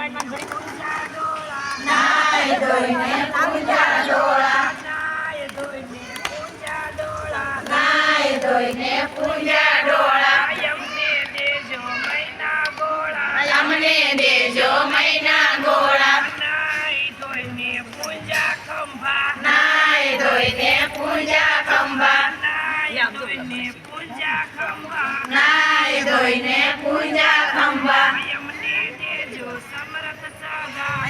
નાય ધોઈને પૂજા ડોળા નાય ધોઈને પૂજા ડોળા અમને દેજો મૈના ગોળા નાય ધોઈને પૂજા ખંભા નાય ધોઈને પૂજા ખંભા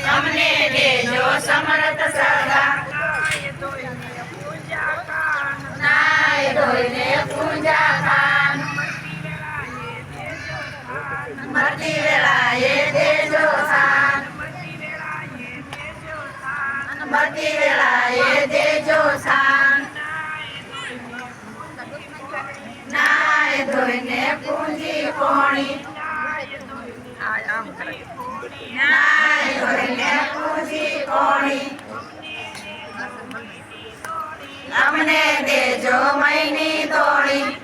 અમને દેજો સમરથ સગા નાય ધોઈને પૂજા ખાન મરતી વેળાએ દેજો સાન મરતી વેળાએ દેજો સાન નાય ધોઈને પૂજી કોણી નાય ધોઈને પૂજી કોણી અમને દેજો મૈની દોડી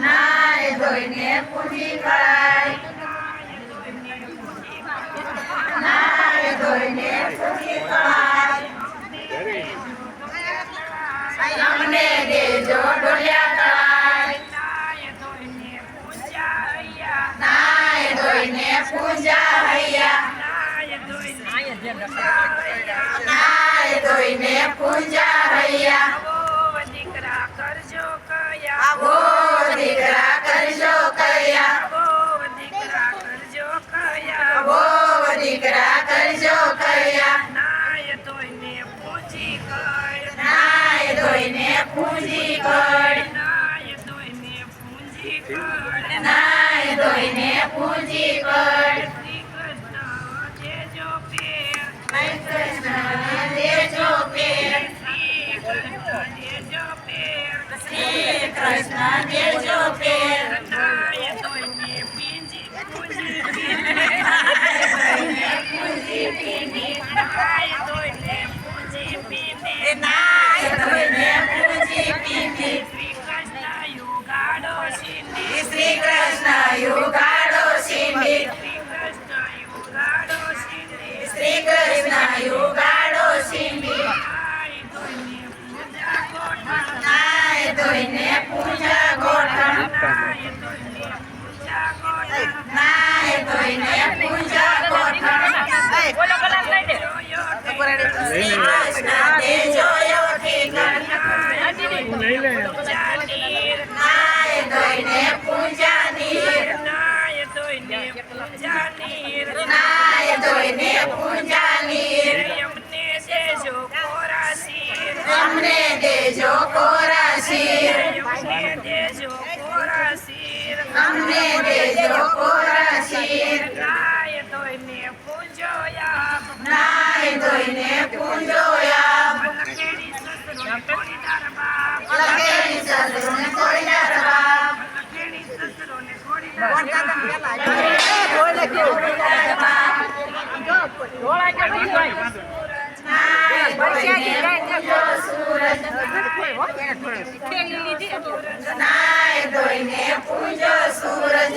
નાય ધોઈને પૂજી કરાય નાય ધોઈને પૂજી કરાય અમને દેજો ડોલિયા કરાય નાય ધોઈને પૂજા હૈયા નાય ધોઈને પૂજા હૈયા આવો દીકરા કરજો કયા આવો દીકરા કરજો કયા નાય ધોઈને પૂજી કર નાય ધોઈને પૂજી કર શ્રી કૃષ્ણ દેજો પેર નાય ધોઈને પૂજી પીની નાય ધોઈને પૂજી પીની નાય ધોઈને પૂજી પીની શ્રી કૃષ્ણ યુગાડો સિંધી શ્રી કૃષ્ણ યુગાડો સિંધી શ્રી કૃષ્ણ યુગાડો સિંધી નાય ધોઈને પૂજા ગોઠણ નાય ધોઈને પૂજા ગોઠણ શ્રી કૃષ્ણ દેજો યોઠીગણ નાય ધોઈને પૂજા નીર નાય ધોઈને પૂજા નીર અમને દેજો કોરા શીર અમને દેજો કોરા શીર નાય ધોઈને પૂજો યામ લખેડી સસરોને કોડીદાર બાપ નાય ધોઈને પૂજો સૂરજ